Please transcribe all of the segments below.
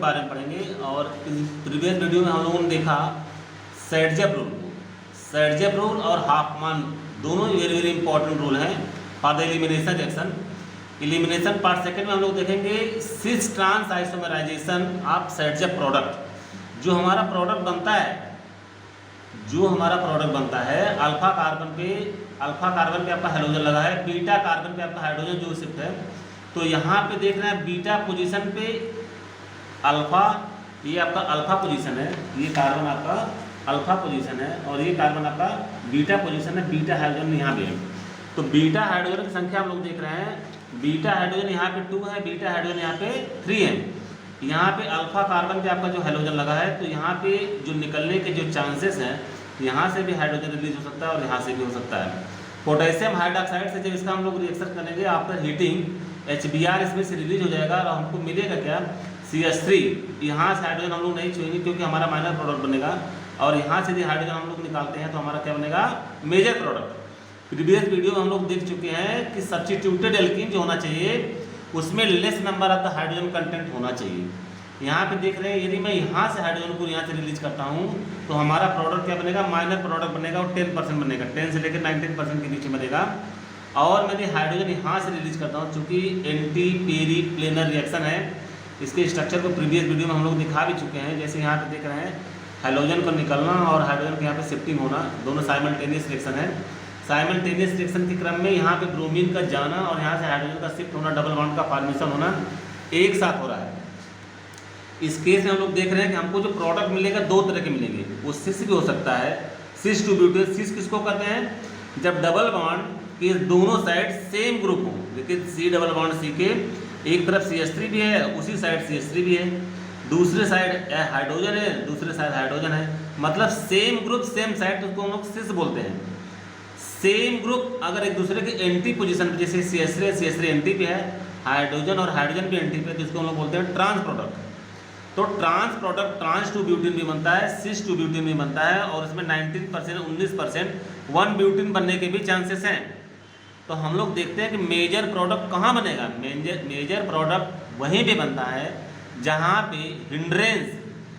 बारे में पढ़ेंगे। और प्रीवियस वीडियो में हम लोगों ने देखा सैडजेप रूल। सैडजेप रूल और हाफमैन दोनों ही वेरी वेरी इंपॉर्टेंट रूल हैं for the elimination reaction. Elimination part second में हम लोग देखेंगे cis trans isomerisation of Saytzeff product. जो हमारा प्रोडक्ट बनता है अल्फा कार्बन पे आपका हाइड्रोजन लगा है, बीटा कार्बन पे आपका हाइड्रोजन जो शिफ्ट है। तो यहाँ पे देख रहे हैं बीटा पोजीशन पे अल्फा, ये आपका अल्फा पोजीशन है, ये कार्बन आपका अल्फा पोजीशन है और ये कार्बन आपका बीटा पोजीशन है। बीटा हाइड्रोजन यहाँ पे है। तो बीटा हाइड्रोजन की संख्या हम लोग देख रहे हैं, बीटा हाइड्रोजन यहाँ पे 2 है, बीटा हाइड्रोजन यहाँ पे 3 है। यहाँ पे अल्फा कार्बन पे आपका जो हाइड्रोजन लगा है, तो यहाँ पे जो निकलने के जो चांसेस हैं, यहाँ से भी हाइड्रोजन रिलीज हो सकता है और यहाँ से भी हो सकता है। पोटेशियम हाइड्रोक्साइड से जब इसका हम लोग रिएक्शन करेंगे आफ्टर हीटिंग, HBr इसमें से रिलीज हो जाएगा और हमको मिलेगा क्या, CH3। यहाँ से हाइड्रोजन हम लोग नहीं छुएंगे क्योंकि हमारा माइनर प्रोडक्ट बनेगा, और यहाँ से यदि हाइड्रोजन हम लोग निकालते हैं तो हमारा क्या बनेगा, मेजर प्रोडक्ट। प्रीवियस वीडियो में हम लोग देख चुके हैं कि सब्स्टिट्यूटेड एल्कीन जो होना चाहिए उसमें less number of the hydrogen content होना चाहिए। यहाँ पे देख रहे हैं यदि मैं यहाँ से हाइड्रोजन को यहाँ से रिलीज करता हूँ तो हमारा प्रोडक्ट क्या बनेगा, माइनर प्रोडक्ट बनेगा और 10% बनेगा, 10 से लेकर 19% के बीच में बनेगा। और मैंने हाइड्रोजन यहाँ से रिलीज करता हूँ, चूँकि एंटी पेरिप्लेनर रिएक्शन है। इसके स्ट्रक्चर को प्रीवियस वीडियो में हम लोग दिखा भी चुके हैं। जैसे यहाँ पे देख रहे हैं हाइड्रोजन को निकलना और हाइड्रोजन के यहाँ पे शिफ्टिंग होना, दोनों साइमल्टेनियस रिएक्शन है। साइमल्टेनियस रिएक्शन के क्रम में यहाँ पे ब्रोमीन का जाना और यहाँ से हाइड्रोजन का शिफ्ट होना, डबल बॉन्ड का फॉर्मेशन होना एक साथ हो रहा है। इस केस में हम लोग देख रहे हैं कि हमको जो प्रोडक्ट मिलेगा 2 तरह के मिलेंगे, वो सिस भी हो सकता है, सिस टू ब्यूटेन। सिस किसको कहते हैं, जब डबल बॉन्ड के दोनों साइड सेम ग्रुप हो। देखिए C डबल बॉन्ड C के एक तरफ CH3 भी है, उसी साइड CH3 भी है, दूसरे साइड हाइड्रोजन है, दूसरे साइड हाइड्रोजन है, मतलब सेम ग्रुप सेम साइड, तो उसको हम लोग सिस बोलते हैं। सेम ग्रुप अगर एक दूसरे के एंटी पोजीशन पे, जैसे CH3 एंटी पे है, हाइड्रोजन और हाइड्रोजन भी एंटी पे, तो इसको हम लोग बोलते हैं ट्रांस प्रोडक्ट। तो trans product trans two butane भी बनता है, सिस टू ब्यूटेन भी बनता है, और इसमें 19% 1 ब्यूटेन बनने के भी चांसेस हैं। तो हम लोग देखते हैं कि मेजर प्रोडक्ट कहाँ बनेगा, मेजर प्रोडक्ट वहीं पे बनता है जहाँ पे हिंड्रेंस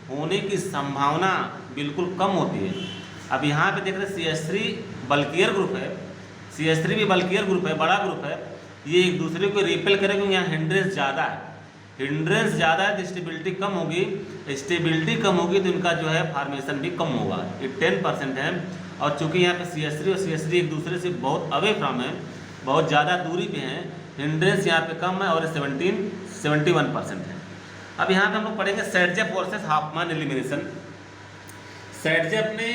होने की संभावना बिल्कुल कम होती है। अब यहाँ पे देख रहे हैं CH3 बल्कियर ग्रुप है, CH3 भी बल्कियर ग्रुप है, बड़ा ग्रुप है, ये एक दूसरे को रिपेल करेगा क्योंकि यहाँ हिंड्रेंस ज़्यादा है। हिंड्रेंस ज़्यादा है तो स्टेबिलिटी कम होगी, स्टेबिलिटी कम होगी तो इनका जो है फॉर्मेशन भी कम होगा। ये 10% है, और चूँकि यहाँ पे CH3 और CH3 एक दूसरे से बहुत अवे फ्रॉम है, बहुत ज़्यादा दूरी पे हैं, हिंड्रेंस यहाँ पे कम है और 71% है। अब यहाँ पे हम लोग पढ़ेंगे सैडजेप वर्सेस हाफमैन एलिमिनेशन। सैडजेप ने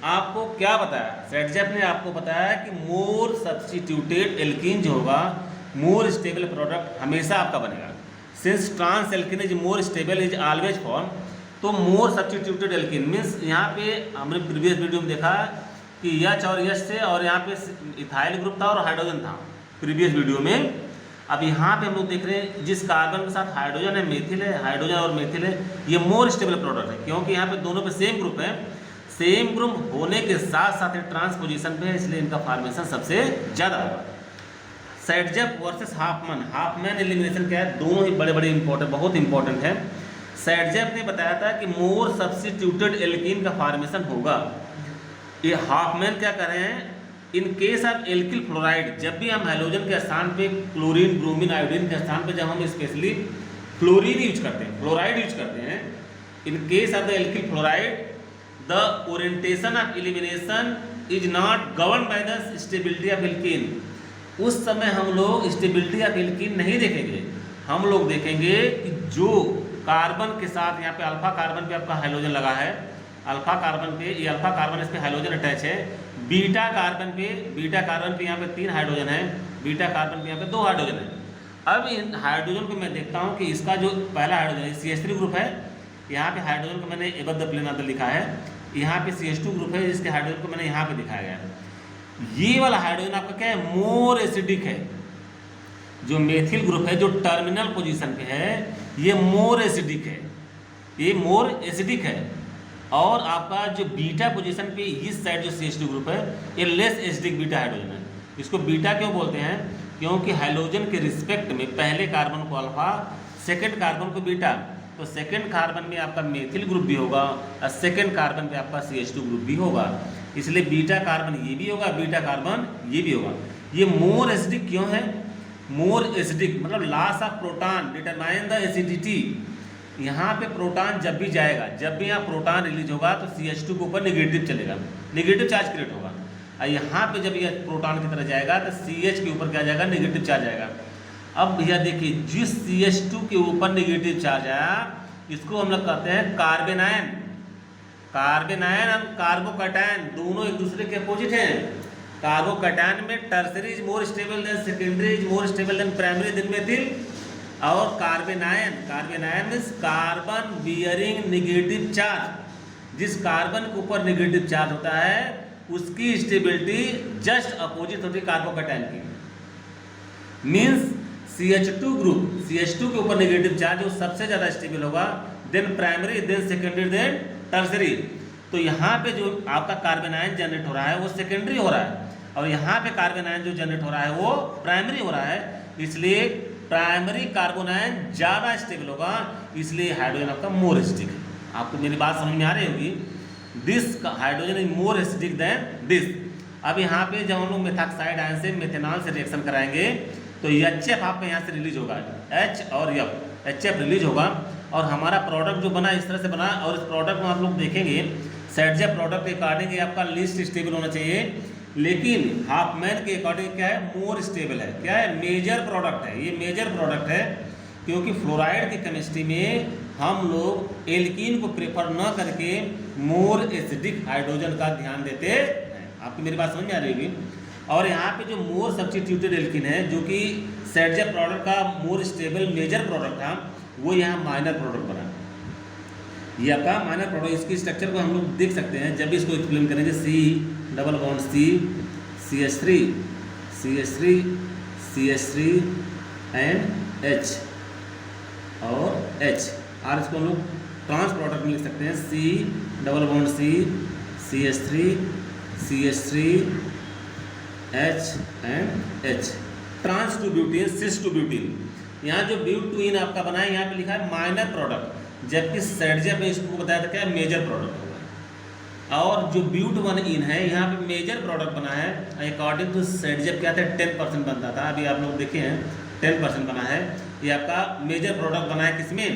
आपको क्या बताया, सैडजेप ने आपको बताया कि मोर सब्स्टिट्यूटेड एल्कीन जो होगा, मोर स्टेबल प्रोडक्ट हमेशा आपका बनेगा। Since trans alkene is more stable is always form, तो मोर सब्स्टिट्यूटेड एल्कीन मीन्स यहाँ पे हमने प्रीवियस वीडियो में देखा कि H और H से, और यहाँ पे इथाइल ग्रुप था और हाइड्रोजन था प्रीवियस वीडियो में। अब यहाँ पे हम लोग देख रहे हैं जिस कार्बन के साथ हाइड्रोजन है, मेथिल है, हाइड्रोजन और मेथिल है, ये मोर स्टेबल प्रोडक्ट है क्योंकि यहाँ पे दोनों पे सेम ग्रुप है। सेम ग्रुप होने के साथ साथ ट्रांस पोजीशन पे है, इसलिए इनका फॉर्मेशन सबसे ज़्यादा होगा। सैडजेप वर्सेस हाफमैन एलिमिनेशन क्या है, दोनों ही बड़े बड़े इंपॉर्टेंट, बहुत इंपॉर्टेंट है। सैडजेप ने बताया था कि मोर सब्स्टिट्यूटेड एल्कीन का फॉर्मेशन होगा। ये हाफमैन क्या कर रहे हैं, in case of alkyl fluoride, जब भी हम हाइड्रोजन के स्थान पे क्लोरीन, ब्रोमीन, आयोडीन के स्थान पे जब हम स्पेशली फ्लोरीन यूज करते हैं, फ्लोराइड यूज करते हैं, in case of the alkyl fluoride the orientation of elimination is not govern by the stability of alkene. उस समय हम लोग स्टेबिलिटी ऑफ एल्कीन नहीं देखेंगे, हम लोग देखेंगे कि जो कार्बन के साथ यहाँ पे अल्फा कार्बन पे आपका हाइड्रोजन लगा है, अल्फा कार्बन पे, ये अल्फा कार्बन इस पे हाइड्रोजन अटैच है, बीटा कार्बन पे यहाँ पे 3 हाइड्रोजन है, बीटा कार्बन पे यहाँ पे 2 हाइड्रोजन है। अब इन हाइड्रोजन को मैं देखता हूँ कि इसका जो पहला हाइड्रोजन CH3 ग्रुप है, यहाँ पे हाइड्रोजन को मैंने एबव द प्लेन ऑर्डर लिखा है, यहाँ पे CH2 ग्रुप है जिसके हाइड्रोजन को मैंने यहाँ पे दिखाया गया है। ये वाला हाइड्रोजन आपका क्या है, मोर एसिडिक है। जो मेथिल ग्रुप है जो टर्मिनल पोजीशन पे है, ये मोर एसिडिक है, ये मोर एसिडिक है। और आपका जो बीटा पोजीशन पे इस साइड जो CH2 ग्रुप है, ये लेस एसिडिक बीटा हाइड्रोजन है। इसको बीटा क्यों बोलते हैं, क्योंकि हाइड्रोजन के रिस्पेक्ट में पहले कार्बन को अल्फा, सेकेंड कार्बन को बीटा, तो सेकेंड कार्बन में आपका मेथिल ग्रुप भी होगा और सेकेंड कार्बन पे आपका CH2 ग्रुप भी होगा। इसलिए बीटा कार्बन ये भी होगा, बीटा कार्बन ये भी होगा। ये मोर एसिडिक क्यों है? मोर एसिडिक मतलब loss of proton determine the acidity. यहाँ पे प्रोटॉन जब भी जाएगा, जब भी यहाँ प्रोटॉन रिलीज होगा तो CH2 के ऊपर नेगेटिव चलेगा, नेगेटिव चार्ज क्रिएट होगा। और यहाँ पे जब यह प्रोटॉन की तरह जाएगा तो CH के ऊपर क्या जाएगा? नेगेटिव चार्ज आएगा। अब भैया देखिए, जिस CH2 के ऊपर नेगेटिव चार्ज आया इसको हम लोग कहते हैं कार्बन आयन। कार्बन आयन और कार्बोकैटायन दोनों एक दूसरे के अपोजिट हैं। कार्बोकैटायन में tertiary is more stable than secondary is more stable than primary than methyl. और carbanion means carbon bearing negative charge. जिस कार्बन के ऊपर नेगेटिव चार्ज होता है उसकी स्टेबिलिटी जस्ट अपोजिट होती है कार्बोकैटायन की। मीन्स CH2 ग्रुप, CH2 के ऊपर नेगेटिव चार्ज वो सबसे ज़्यादा स्टेबल होगा, then primary, then secondary, then tertiary. तो यहाँ पे जो आपका कार्बन आयन जनरेट हो रहा है वो सेकेंडरी हो रहा है, और यहाँ पे कार्बन आयन जो जनरेट हो रहा है वो प्राइमरी हो रहा है। इसलिए प्राइमरी कार्बन आयन ज़्यादा स्टेबल होगा, इसलिए हाइड्रोजन आपका मोर एसिडिक है। आपको मेरी बात समझ में आ रही होगी। This hydrogen is more acidic then this. अब यहाँ पे जब हम लोग मेथॉक्साइड आयन से मेथेनॉल से रिएक्शन कराएंगे तो HF आपका यहाँ से रिलीज होगा, H और HF रिलीज होगा, और हमारा प्रोडक्ट जो बना इस तरह से बना। और इस प्रोडक्ट में आप लोग देखेंगे सेटजेप प्रोडक्ट के अकॉर्डिंग ये आपका लीस्ट स्टेबल होना चाहिए, लेकिन हाफमैन के अकॉर्डिंग क्या है? मोर स्टेबल है। क्या है? मेजर प्रोडक्ट है, ये मेजर प्रोडक्ट है, क्योंकि फ्लोराइड की केमिस्ट्री में हम लोग एल्कीन को प्रेफर न करके मोर एसिडिक हाइड्रोजन का ध्यान देते हैं। आपकी मेरी बात समझ में आ रही होगी। और यहाँ पे जो मोर सब्स्टिट्यूटेड एल्कीन है जो कि सेटजेप प्रोडक्ट का मोर स्टेबल मेजर प्रोडक्ट था, वो यहाँ माइनर प्रोडक्ट बना। ये आपका माइनर प्रोडक्ट, इसकी स्ट्रक्चर को हम लोग देख सकते हैं जब भी इसको एक्सप्लेन करेंगे। C double bond C CH3 CH3 CH3 and H और H, और इसको हम लोग ट्रांस प्रोडक्ट में लिख सकते हैं C double bond C CH3 CH3 H and H, trans two butene cis two butene. यहाँ जो ब्यूटीन आपका बना है यहाँ पे लिखा है माइनर प्रोडक्ट, जबकि सेटजेप में इसको बताया था क्या? मेजर प्रोडक्ट होगा। और जो ब्यूट 1 इन है यहाँ पे मेजर प्रोडक्ट बना है। अकॉर्डिंग टू सेटजेप क्या था? 10% बनता था, अभी आप लोग देखे हैं 10% बना है। ये आपका मेजर प्रोडक्ट बना है किसमें?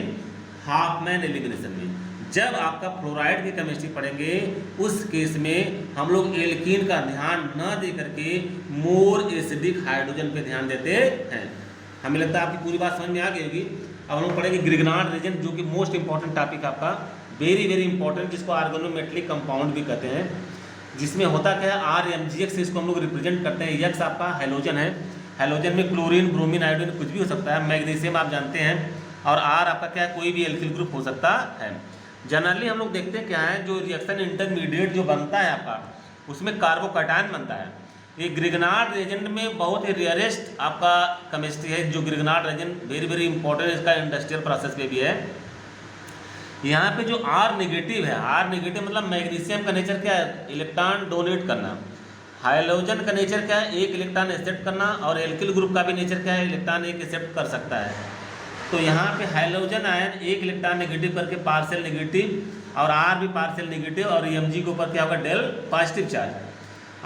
हाफमैन एलिमिनेशन में। जब आपका फ्लोराइड की केमिस्ट्री पढ़ेंगे उस केस में हम लोग एल्कीन का ध्यान न दे करके मोर एसिडिक हाइड्रोजन पे ध्यान देते हैं। हमें लगता है आपकी पूरी बात समझ में आ गई होगी। अब हम लोग पढ़ेंगे ग्रिग्नार्ड रीजन, जो कि मोस्ट इंपॉर्टेंट टॉपिक आपका, वेरी वेरी इंपॉर्टेंट, जिसको ऑर्गेनोमेटलिक कंपाउंड भी कहते हैं, जिसमें होता क्या है? RMgx से इसको हम लोग रिप्रेजेंट करते हैं। यक्स आपका हैलोजन है, हैलोजन में क्लोरीन, ब्रोमीन, आयोडीन कुछ भी हो सकता है। मैग्नीशियम आप जानते हैं, और R आपका क्या है? कोई भी एल्किल ग्रुप हो सकता है। जनरली हम लोग देखते हैं क्या है, जो रिएक्शन इंटरमीडिएट जो बनता है आपका, उसमें कार्बोकैटायन बनता है। ये ग्रिग्नार्ड रेजेंट में बहुत ही रेयरेस्ट आपका केमिस्ट्री है, जो Grignard Regent very very important, इसका इंडस्ट्रियल प्रोसेस पे भी है। यहाँ पे जो R नेगेटिव है, R नेगेटिव मतलब मैग्नीशियम का नेचर क्या है? इलेक्ट्रॉन डोनेट करना। हाइड्रोजन का नेचर क्या है? एक इलेक्ट्रॉन एक्सेप्ट करना। और एल्किल ग्रुप का भी नेचर क्या है? इलेक्ट्रॉन एक एक्सेप्ट कर सकता है। तो यहाँ पे हाइड्रोजन आयन एक इलेक्ट्रॉन नेगेटिव करके पार्शियल नेगेटिव, और R भी पार्शियल नेगेटिव, और Mg के ऊपर क्या होगा? Del positive charge.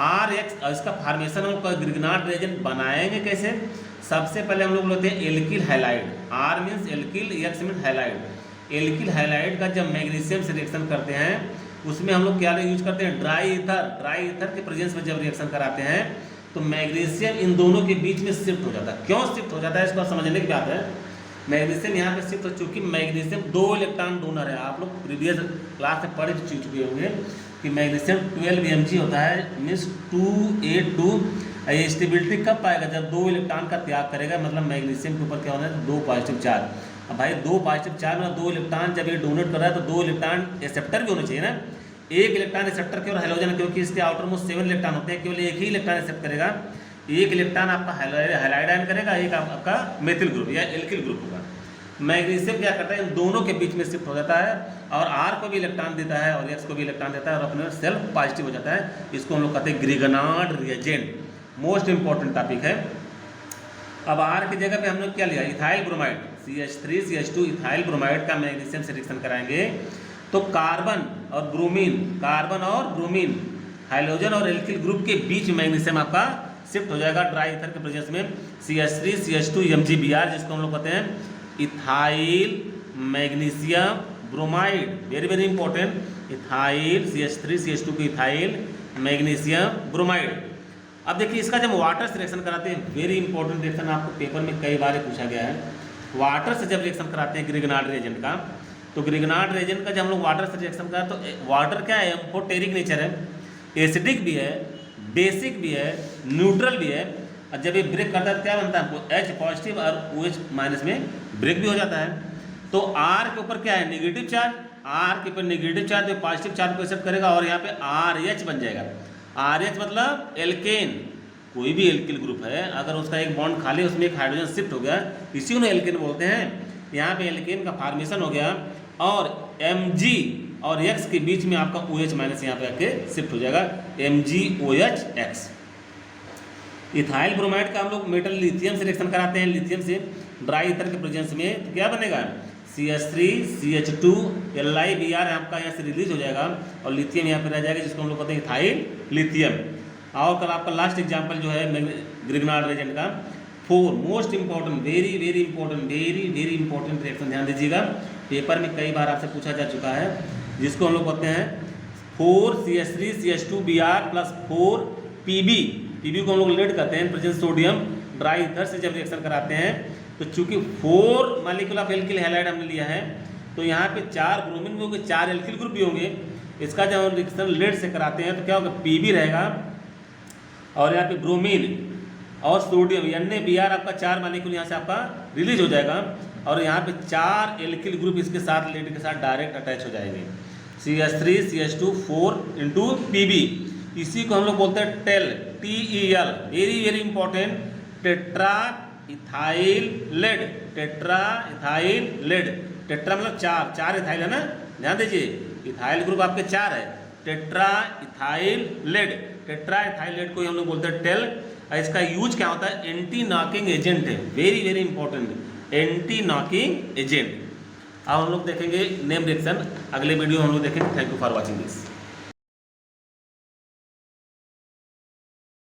RX, और इसका फॉर्मेशन हम लोग ग्रिग्नार्ड रेजेंट बनाएंगे कैसे? सबसे पहले हम लोग लेते हैं alkyl halide. R means alkyl, X means halide. Alkyl halide का जब मैग्नीशियम से रिएक्शन करते हैं उसमें हम लोग क्या यूज करते हैं? Dry ether. ड्राई ईथर के प्रेजेंस में जब रिएक्शन कराते हैं तो मैग्नीशियम इन दोनों के बीच में शिफ्ट हो जाता है। क्यों शिफ्ट हो जाता है इसको समझने की बात है। मैग्नीशियम यहाँ पे शिफ्ट हो, चूँकि मैग्नीशियम 2 इलेक्ट्रॉन डोनर है। आप लोग प्रीवियस क्लास में पढ़ चुके होंगे कि मैग्नीशियम 12 Mg होता है, मीन्स 2A2। ये स्टेबिलिटी कब पाएगा? जब 2 इलेक्ट्रॉन का त्याग करेगा, मतलब मैग्नीशियम के ऊपर क्या होना है? 2 पॉजिटिव चार्ज। अब भाई 2 पॉजिटिव चार्ज में 2 इलेक्ट्रॉन जब ये डोनेट कर रहा है तो 2 इलेक्ट्रॉन एक्सेप्टर भी होना चाहिए ना। एक इलेक्ट्रॉन एक्सेप्टर के और हाइड्रोजन, क्योंकि इसके आउटर मोस्ट 7 इलेक्ट्रॉन होते हैं, केवल एक ही इलेक्ट्रॉन एक्सेप्ट करेगा। एक इलेक्ट्रॉन आपका हैलाइड आयन करेगा, एक आपका मेथिल ग्रुप या एल्किल ग्रुप होगा। मैग्नीशियम क्या करता है? इन दोनों के बीच में शिफ्ट हो जाता है, और R को भी इलेक्ट्रॉन देता है और X को भी इलेक्ट्रॉन देता है, और अपने सेल्फ पॉजिटिव हो जाता है। इसको हम लोग कहते हैं Grignard reagent. Most important topic है। अब R की जगह पे हम लोग क्या लिया? Ethyl bromide. CH3 CH2 ethyl bromide का मैग्नीशियम से रिएक्शन कराएंगे तो कार्बन और ब्रोमीन हाइड्रोजन और एल्किल ग्रुप के बीच मैग्नीशियम आपका शिफ्ट हो जाएगा ड्राई ईथर के प्रेजेंस में CH3 CH2 MgBr, जिसको हम लोग कहते हैं ethyl magnesium bromide. Very very important, ethyl CH3 CH2 के इथाइल मैग्नीशियम ब्रोमाइड। अब देखिए इसका जब वाटर से रिएक्शन कराते हैं, वेरी इंपॉर्टेंट रिएक्शन, आपको पेपर में कई बार पूछा गया है। वाटर से जब रिएक्शन कराते हैं ग्रिग्नार्ड रिएजेंट का, तो ग्रिग्नार्ड रिएजेंट का जब हम लोग वाटर से रिएक्शन कराते हैं तो वाटर क्या है, एम्फोटेरिक नेचर है, एसिडिक भी है, बेसिक भी है, न्यूट्रल भी है। और जब ये ब्रेक करता है तो क्या बनता है, H पॉजिटिव और OH माइनस में ब्रेक भी हो जाता है। तो R के ऊपर क्या है, नेगेटिव चार्ज, R के ऊपर नेगेटिव चार्ज जो पॉजिटिव चार्ज को एक्सेप्ट करेगा और यहाँ पे RH बन जाएगा। RH मतलब एल्केन, कोई भी एल्किल ग्रुप है अगर उसका एक बॉन्ड खाली उसमें एक हाइड्रोजन शिफ्ट हो गया, इसी को एल्केन बोलते हैं। यहाँ पे एल्केन का फॉर्मेशन हो गया और Mg और X के बीच में आपका OH माइनस यहाँ पे आके शिफ्ट हो जाएगा, MgOH-X। इथाइल ब्रोमाइड का हम लोग मेटल लिथियम से रिएक्शन कराते हैं, लिथियम से ड्राई ईथर के प्रेजेंस में, तो क्या बनेगा CH3 CH2 LiBr आपका यहाँ से रिलीज हो जाएगा और लिथियम यहाँ पे रह जाएगा, जिसको हम लोग कहते हैं इथाइल लिथियम। और कल आपका लास्ट एग्जांपल जो है ग्रिग्नार्ड रिएजेंट का 4 most important, very very important reaction, ध्यान दीजिएगा, पेपर में कई बार आपसे पूछा जा चुका है, जिसको हम लोग कहते हैं 4CH3 CH2Br plus 4Pb। Pb को हम लोग लेड कहते हैं, प्रेजेंट सोडियम ड्राई ईथर से जब रिएक्शन कराते हैं तो चूंकि 4 मॉलिक्यूल ऑफ एल्किल हैलाइड हमने लिया है तो यहाँ पे 4 ब्रोमीन भी होंगे, 4 एल्किल ग्रुप भी होंगे। इसका जब हम रिएक्शन लेड से कराते हैं तो क्या होगा, Pb रहेगा और यहाँ पे ब्रोमीन और सोडियम NaBr आपका 4 मॉलिक्यूल यहाँ से आपका रिलीज हो जाएगा और यहाँ पे 4 एल्किल ग्रुप इसके साथ लेड के साथ डायरेक्ट अटैच हो जाएंगे, CH3 CH2 4 into Pb। इसी को हम लोग बोलते हैं TEL, TEL, very very important, tetra ethyl lead, tetra ethyl lead. Tetra मतलब 4 इथाइल है ना, ध्यान दीजिए, इथाइल ग्रुप आपके 4 है, tetra ethyl lead. Tetra ethyl lead को हम लोग बोलते हैं टेल। इसका यूज क्या होता है, एंटी नॉकिंग एजेंट है, very very important, anti knocking agent. अब हम लोग देखेंगे नेम रिएक्शन, अगले वीडियो हम लोग देखेंगे। Thank you for watching this.